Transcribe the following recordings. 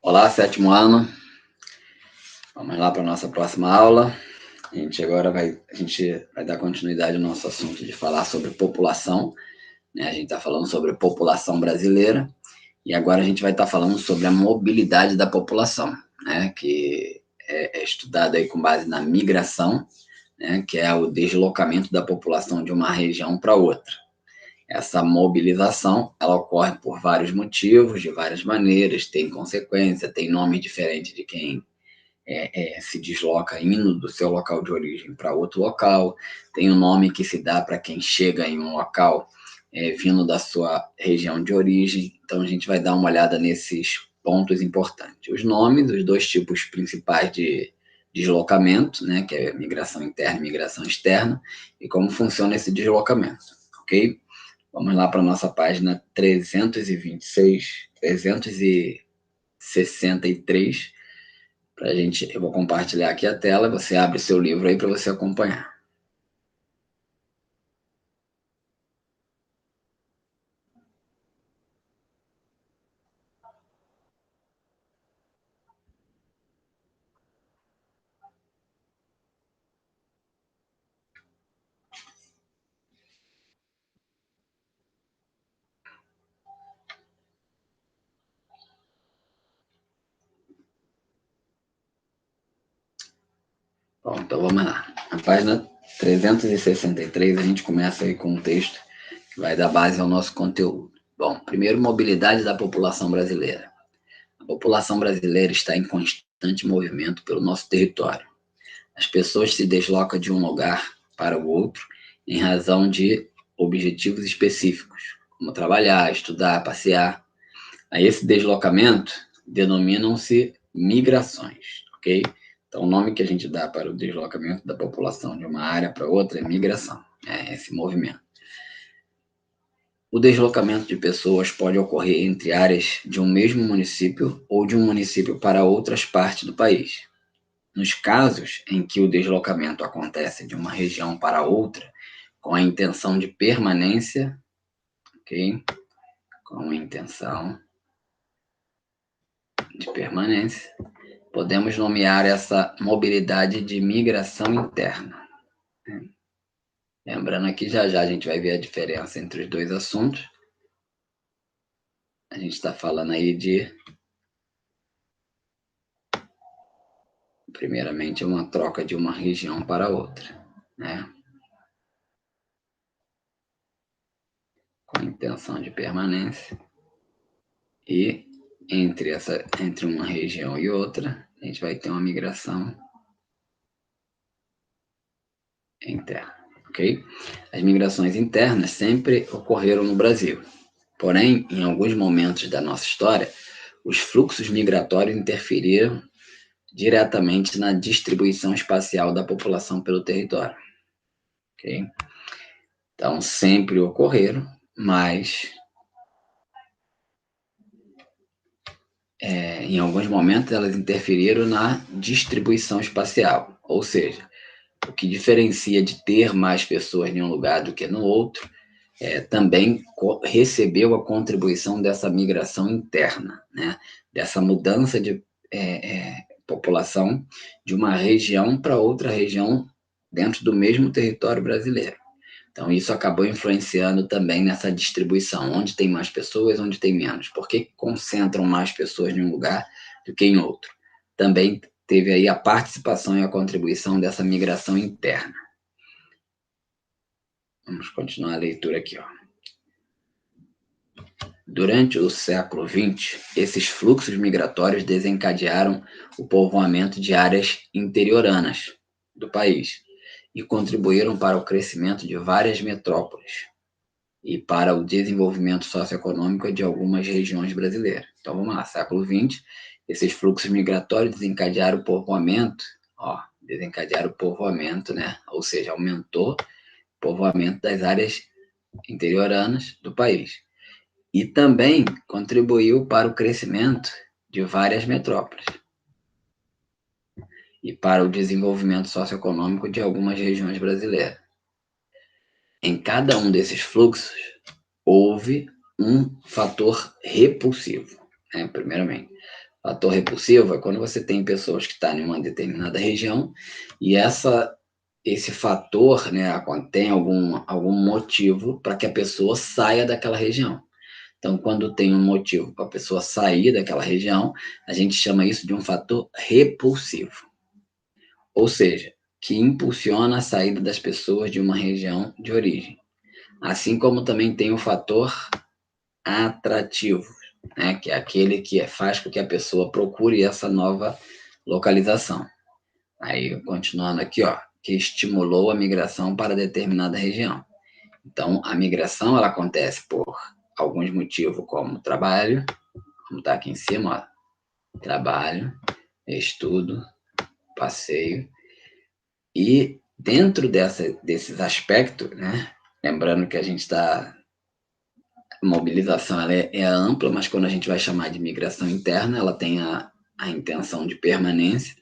Olá, sétimo ano. Vamos lá para a nossa próxima aula. A gente vai dar continuidade ao nosso assunto de falar sobre população. Né? A gente está falando sobre população brasileira e agora a gente vai estar falando sobre a mobilidade da população, né? Que é estudado aí com base na migração, né? Que é o deslocamento da população de uma região para outra. Essa mobilização, ela ocorre por vários motivos, de várias maneiras, tem consequência, tem nome diferente de quem se desloca indo do seu local de origem para outro local, tem o nome que se dá para quem chega em um local vindo da sua região de origem. Então, a gente vai dar uma olhada nesses pontos importantes. Os nomes, os dois tipos principais de deslocamento, né, que é migração interna e migração externa, e como funciona esse deslocamento, ok? Vamos lá para a nossa página 326, 363. Eu vou compartilhar aqui a tela, você abre seu livro aí para você acompanhar. Bom, então vamos lá. Na página 363, a gente começa aí com um texto que vai dar base ao nosso conteúdo. Bom, primeiro, mobilidade da população brasileira. A população brasileira está em constante movimento pelo nosso território. As pessoas se deslocam de um lugar para o outro em razão de objetivos específicos, como trabalhar, estudar, passear. A esse deslocamento denominam-se migrações, ok? Então, o nome que a gente dá para o deslocamento da população de uma área para outra é migração, é esse movimento. O deslocamento de pessoas pode ocorrer entre áreas de um mesmo município ou de um município para outras partes do país. Nos casos em que o deslocamento acontece de uma região para outra com a intenção de permanência, ok? Com a intenção de permanência, podemos nomear essa mobilidade de migração interna. Lembrando aqui, já já a gente vai ver a diferença entre os dois assuntos. A gente está falando aí de, primeiramente, uma troca de uma região para outra, né? Com a intenção de permanência. E entre uma região e outra, a gente vai ter uma migração interna, ok? As migrações internas sempre ocorreram no Brasil. Porém, em alguns momentos da nossa história, os fluxos migratórios interferiram diretamente na distribuição espacial da população pelo território, ok? Então, sempre ocorreram, mas em alguns momentos elas interferiram na distribuição espacial, ou seja, o que diferencia de ter mais pessoas em um lugar do que no outro também recebeu a contribuição dessa migração interna, né? Dessa mudança de população de uma região para outra região dentro do mesmo território brasileiro. Então, isso acabou influenciando também nessa distribuição, onde tem mais pessoas, onde tem menos. Por que concentram mais pessoas em um lugar do que em outro? Também teve aí a participação e a contribuição dessa migração interna. Vamos continuar a leitura aqui, ó. Durante o século XX, esses fluxos migratórios desencadearam o povoamento de áreas interioranas do país e contribuíram para o crescimento de várias metrópoles e para o desenvolvimento socioeconômico de algumas regiões brasileiras. Então vamos lá, século XX, esses fluxos migratórios desencadearam o povoamento, né? Ou seja, aumentou o povoamento das áreas interioranas do país. E também contribuiu para o crescimento de várias metrópoles e para o desenvolvimento socioeconômico de algumas regiões brasileiras. Em cada um desses fluxos, houve um fator repulsivo, né, primeiramente. Fator repulsivo é quando você tem pessoas que estão em uma determinada região e esse fator, né, tem algum motivo para que a pessoa saia daquela região. Então, quando tem um motivo para a pessoa sair daquela região, a gente chama isso de um fator repulsivo. Ou seja, que impulsiona a saída das pessoas de uma região de origem. Assim como também tem o fator atrativo, né, que é aquele que faz com que a pessoa procure essa nova localização. Aí, continuando aqui, ó, que estimulou a migração para determinada região. Então, a migração ela acontece por alguns motivos, como trabalho, como está aqui em cima, ó, trabalho, estudo, passeio, e dentro desses aspectos, né, lembrando que a gente está mobilização ela é ampla, mas quando a gente vai chamar de migração interna, ela tem a intenção de permanência.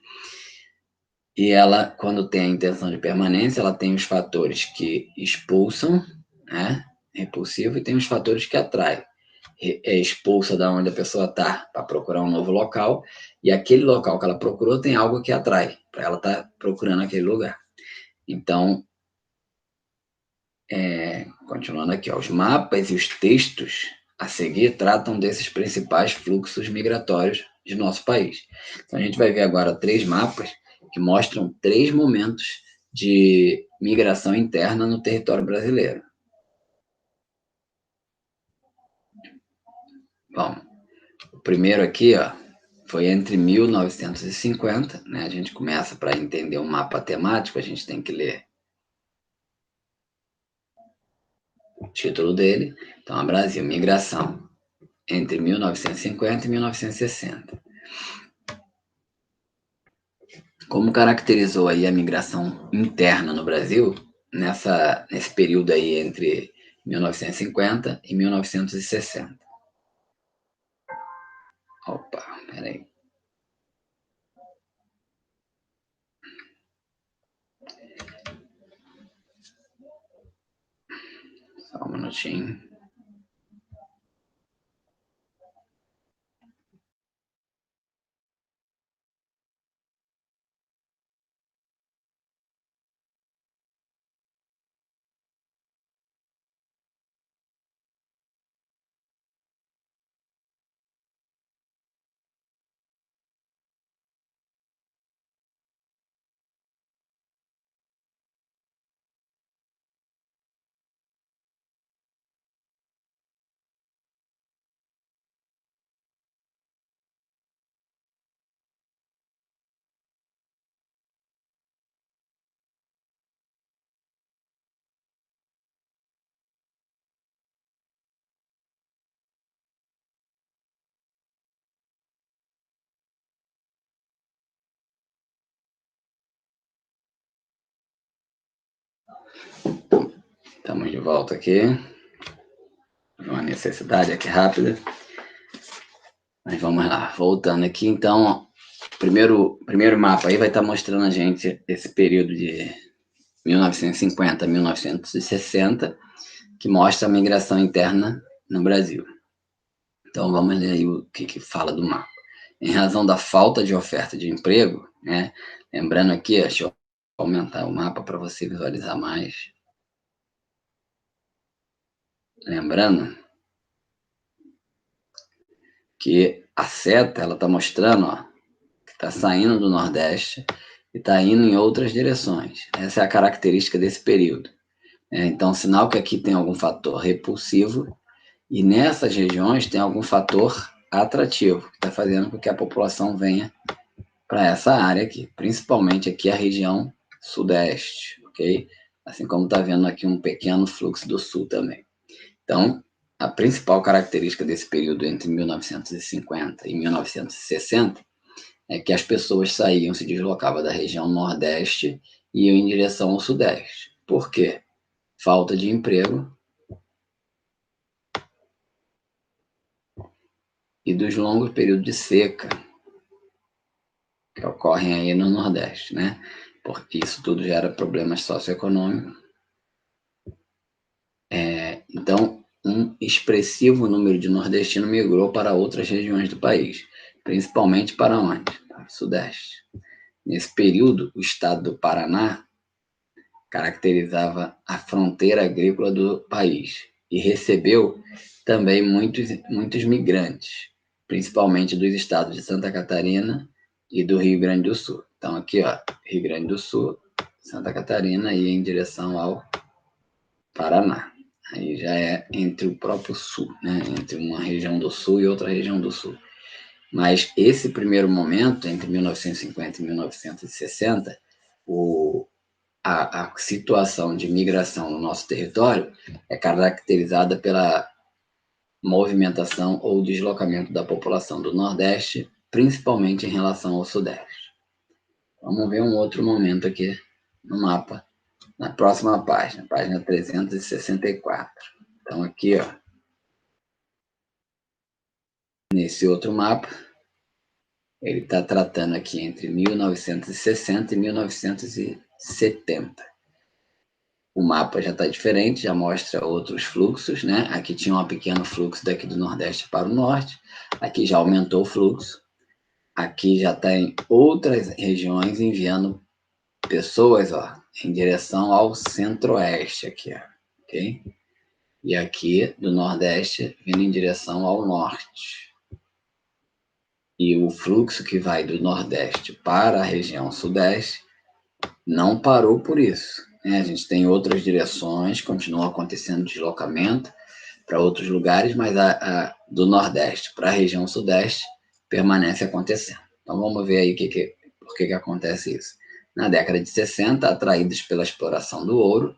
E ela, quando tem a intenção de permanência, ela tem os fatores que expulsam, né? Repulsivo, e tem os fatores que atraem. É expulsa da onde a pessoa está para procurar um novo local, e aquele local que ela procurou tem algo que atrai, para ela estar procurando aquele lugar. Então, continuando aqui, ó, os mapas e os textos a seguir tratam desses principais fluxos migratórios de nosso país. Então, a gente vai ver agora 3 mapas que mostram 3 momentos de migração interna no território brasileiro. Bom, o primeiro aqui, ó, foi entre 1950, né? A gente começa para entender um mapa temático, a gente tem que ler o título dele. Então, Brasil, migração entre 1950 e 1960. Como caracterizou aí a migração interna no Brasil, nesse período aí entre 1950 e 1960? Opa, peraí. Só um minutinho. Estamos de volta aqui. Uma necessidade aqui rápida. Mas vamos lá, voltando aqui, então, primeiro mapa aí vai estar mostrando a gente esse período de 1950 a 1960, que mostra a migração interna no Brasil. Então, vamos ler aí o que fala do mapa. Em razão da falta de oferta de emprego, né? Lembrando aqui, deixa eu aumentar o mapa para você visualizar mais. Lembrando que a seta, ela está mostrando, ó, que está saindo do Nordeste e está indo em outras direções. Essa é a característica desse período. Então, sinal que aqui tem algum fator repulsivo e nessas regiões tem algum fator atrativo, que está fazendo com que a população venha para essa área aqui, principalmente aqui a região sudeste, ok? Assim como está vendo aqui um pequeno fluxo do sul também. Então, a principal característica desse período entre 1950 e 1960 é que as pessoas saíam, se deslocavam da região nordeste e iam em direção ao sudeste. Por quê? Falta de emprego e dos longos períodos de seca que ocorrem aí no Nordeste, né? Porque isso tudo gera problemas socioeconômicos. Então, um expressivo número de nordestinos migrou para outras regiões do país, principalmente para onde? Para o Sudeste. Nesse período, o estado do Paraná caracterizava a fronteira agrícola do país e recebeu também muitos migrantes, principalmente dos estados de Santa Catarina e do Rio Grande do Sul. Então aqui, ó, Rio Grande do Sul, Santa Catarina e em direção ao Paraná. Aí já é entre o próprio sul, né? Entre uma região do sul e outra região do sul. Mas esse primeiro momento, entre 1950 e 1960, a situação de migração no nosso território é caracterizada pela movimentação ou deslocamento da população do Nordeste, principalmente em relação ao Sudeste. Vamos ver um outro momento aqui no mapa, na próxima página 364. Então, aqui, ó, nesse outro mapa, ele está tratando aqui entre 1960 e 1970. O mapa já está diferente, já mostra outros fluxos, né? Aqui tinha um pequeno fluxo daqui do Nordeste para o Norte, aqui já aumentou o fluxo, aqui já tem outras regiões enviando pessoas, ó, em direção ao Centro-Oeste, aqui, ó, ok? E aqui do Nordeste vindo em direção ao Norte. E o fluxo que vai do Nordeste para a região Sudeste não parou por isso, né? A gente tem outras direções, continua acontecendo deslocamento para outros lugares, mas do Nordeste para a região Sudeste permanece acontecendo. Então vamos ver aí por que acontece isso. Na década de 60, atraídos pela exploração do ouro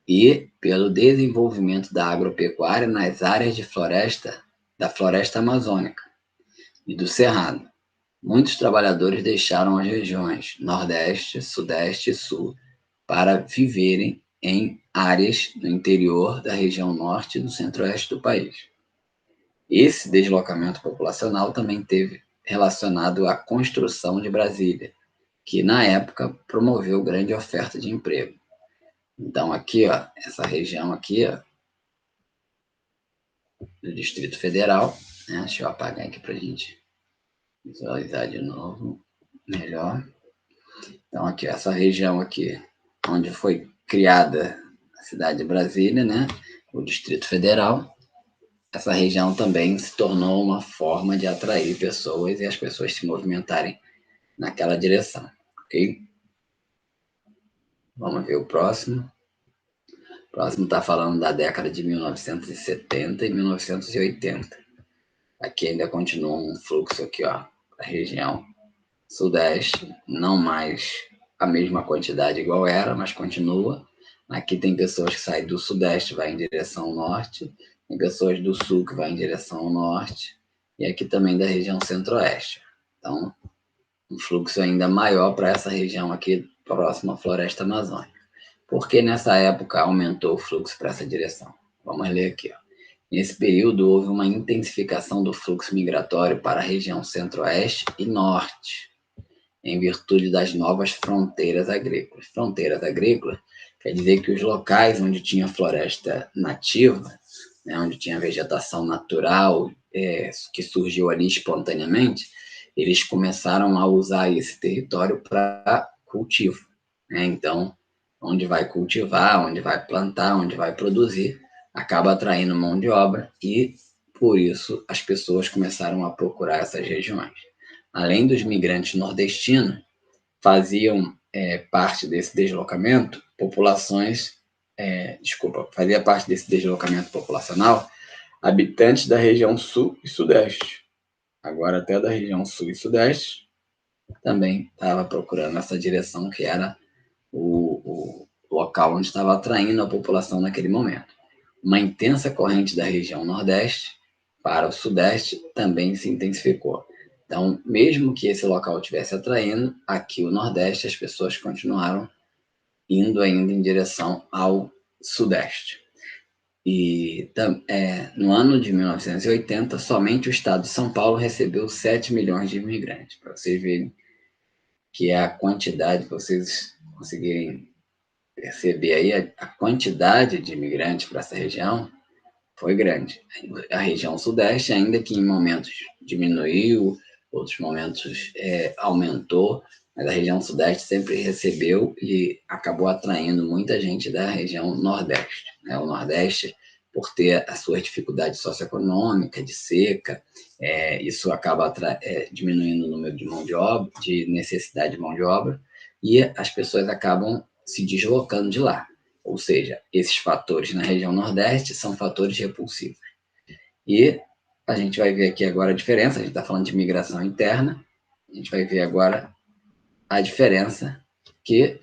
e pelo desenvolvimento da agropecuária nas áreas de floresta, da floresta amazônica e do Cerrado, muitos trabalhadores deixaram as regiões Nordeste, Sudeste e Sul para viverem em áreas no interior da região Norte e do Centro-Oeste do país. Esse deslocamento populacional também teve relacionado à construção de Brasília, que na época promoveu grande oferta de emprego. Então aqui, ó, essa região aqui, ó, do Distrito Federal, né? Deixa eu apagar aqui para a gente visualizar de novo melhor. Então aqui, essa região aqui, onde foi criada a cidade de Brasília, né? O Distrito Federal, essa região também se tornou uma forma de atrair pessoas e as pessoas se movimentarem naquela direção, ok? Vamos ver o próximo. O próximo está falando da década de 1970 e 1980. Aqui ainda continua um fluxo aqui, ó, da região Sudeste, não mais a mesma quantidade igual era, mas continua. Aqui tem pessoas que saem do Sudeste, vai em direção ao Norte, tem pessoas do Sul que vai em direção ao Norte, e aqui também da região Centro-Oeste. Então, um fluxo ainda maior para essa região aqui, próxima à Floresta Amazônica. Por que nessa época aumentou o fluxo para essa direção? Vamos ler aqui, ó. Nesse período, houve uma intensificação do fluxo migratório para a região Centro-Oeste e Norte, em virtude das novas fronteiras agrícolas. Fronteiras agrícolas quer dizer que os locais onde tinha floresta nativa, né, onde tinha vegetação natural, que surgiu ali espontaneamente, eles começaram a usar esse território para cultivo, né? Então, onde vai cultivar, onde vai plantar, onde vai produzir, acaba atraindo mão de obra e, por isso, as pessoas começaram a procurar essas regiões. Além dos migrantes nordestinos, faziam parte desse deslocamento fazia parte desse deslocamento populacional habitantes da região sul e sudeste. Agora até da região sul e sudeste também estava procurando essa direção que era o local onde estava atraindo a população naquele momento. Uma intensa corrente da região nordeste para o sudeste também se intensificou. Então, mesmo que esse local estivesse atraindo, aqui o Nordeste, as pessoas continuaram indo ainda em direção ao Sudeste. E no ano de 1980, somente o estado de São Paulo recebeu 7 milhões de imigrantes. Para vocês verem que é a quantidade, vocês conseguirem perceber aí, a quantidade de imigrantes para essa região foi grande. A região sudeste, ainda que em momentos diminuiu, outros momentos aumentou, mas a região sudeste sempre recebeu e acabou atraindo muita gente da região nordeste, né? O nordeste, por ter a sua dificuldade socioeconômica, de seca, isso acaba diminuindo o número de mão de obra, de necessidade de mão de obra, e as pessoas acabam se deslocando de lá. Ou seja, esses fatores na região nordeste são fatores repulsivos. E a gente vai ver aqui agora a diferença, a gente está falando de migração interna, a gente vai ver agora a diferença que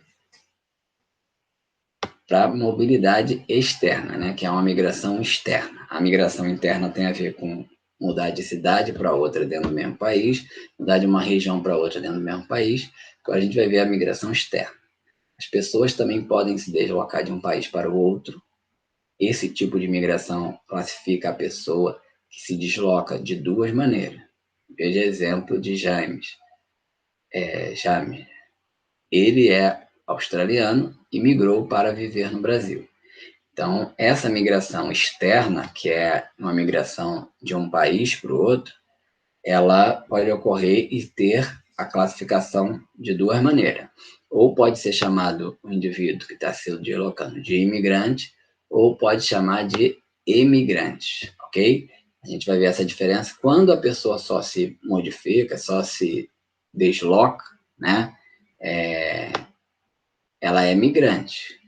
para mobilidade externa, né, que é uma migração externa. A migração interna tem a ver com mudar de cidade para outra dentro do mesmo país, mudar de uma região para outra dentro do mesmo país. Agora a gente vai ver a migração externa. As pessoas também podem se deslocar de um país para o outro. Esse tipo de migração classifica a pessoa que se desloca de duas maneiras. Veja exemplo de James. James, ele é australiano e migrou para viver no Brasil. Então, essa migração externa, que é uma migração de um país para o outro, ela pode ocorrer e ter a classificação de duas maneiras. Ou pode ser chamado o indivíduo que está se deslocando de imigrante, ou pode chamar de emigrante, ok? A gente vai ver essa diferença quando a pessoa só se modifica, só se desloca, né? Ela é migrante.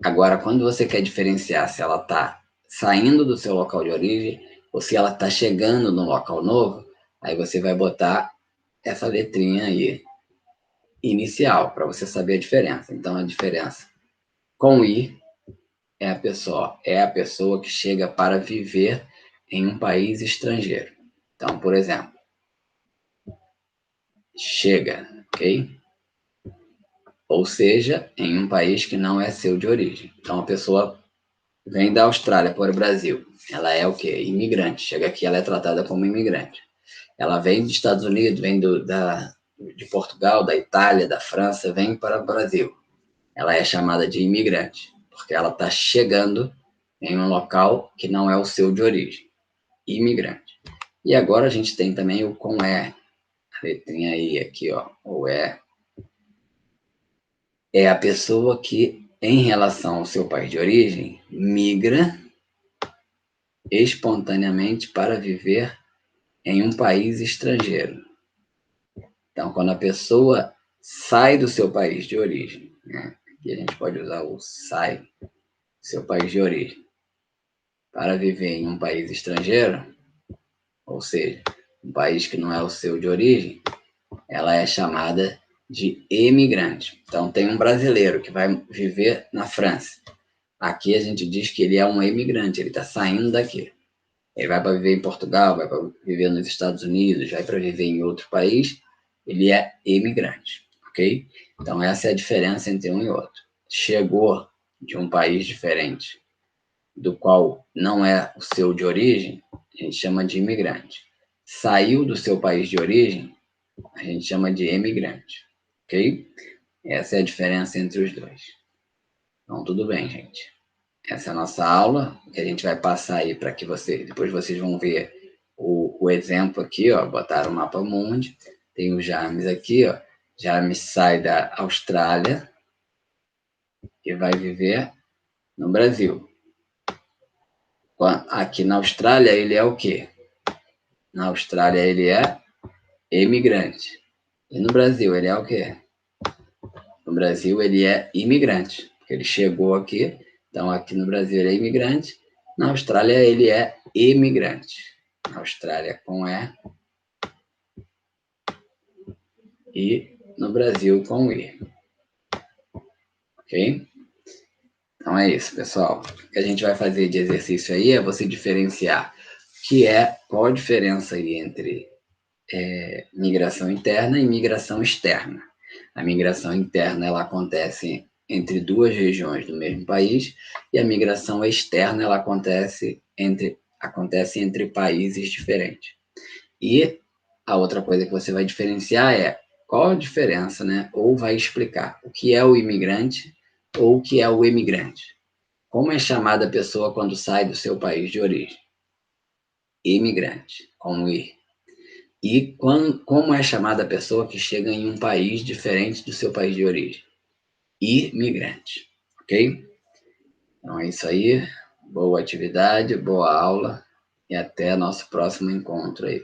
Agora, quando você quer diferenciar se ela está saindo do seu local de origem ou se ela está chegando num local novo, aí você vai botar essa letrinha aí, inicial, para você saber a diferença. Então, a diferença com I é a pessoa que chega para viver em um país estrangeiro. Então, por exemplo, chega, ok? Ou seja, em um país que não é seu de origem. Então, a pessoa vem da Austrália para o Brasil. Ela é o quê? Imigrante. Chega aqui, ela é tratada como imigrante. Ela vem dos Estados Unidos, vem de Portugal, da Itália, da França, vem para o Brasil. Ela é chamada de imigrante, porque ela está chegando em um local que não é o seu de origem. Imigrante. E agora a gente tem também o com E. A letrinha I aqui, ó, o E. É a pessoa que, em relação ao seu país de origem, migra espontaneamente para viver em um país estrangeiro. Então, quando a pessoa sai do seu país de origem, né? Aqui a gente pode usar o sai do seu país de origem para viver em um país estrangeiro, ou seja, um país que não é o seu de origem, ela é chamada de emigrante. Então, tem um brasileiro que vai viver na França. Aqui a gente diz que ele é um emigrante, ele está saindo daqui. Ele vai para viver em Portugal, vai para viver nos Estados Unidos, vai para viver em outro país, ele é imigrante, ok? Então, essa é a diferença entre um e outro. Chegou de um país diferente, do qual não é o seu de origem, a gente chama de imigrante. Saiu do seu país de origem, a gente chama de emigrante, ok? Essa é a diferença entre os dois. Então, tudo bem, gente. Essa é a nossa aula, que a gente vai passar aí para que depois vocês vão ver o exemplo aqui, ó, botaram o mapa mundi, tem o James aqui, ó, James sai da Austrália e vai viver no Brasil. Aqui na Austrália ele é o quê? Na Austrália ele é emigrante. E no Brasil ele é o quê? No Brasil ele é imigrante, porque ele chegou aqui, então aqui no Brasil ele é imigrante, na Austrália ele é emigrante. Na Austrália com E no Brasil com I. Ok? Então é isso, pessoal. O que a gente vai fazer de exercício aí é você diferenciar qual a diferença aí entre migração interna e migração externa. A migração interna ela acontece entre duas regiões do mesmo país e a migração externa ela acontece entre países diferentes. E a outra coisa que você vai diferenciar é qual a diferença, né? Ou vai explicar o que é o imigrante ou o que é o emigrante. Como é chamada a pessoa quando sai do seu país de origem? Imigrante, com I. E como é chamada a pessoa que chega em um país diferente do seu país de origem? Imigrante, ok? Então é isso aí. Boa atividade, boa aula e até nosso próximo encontro aí.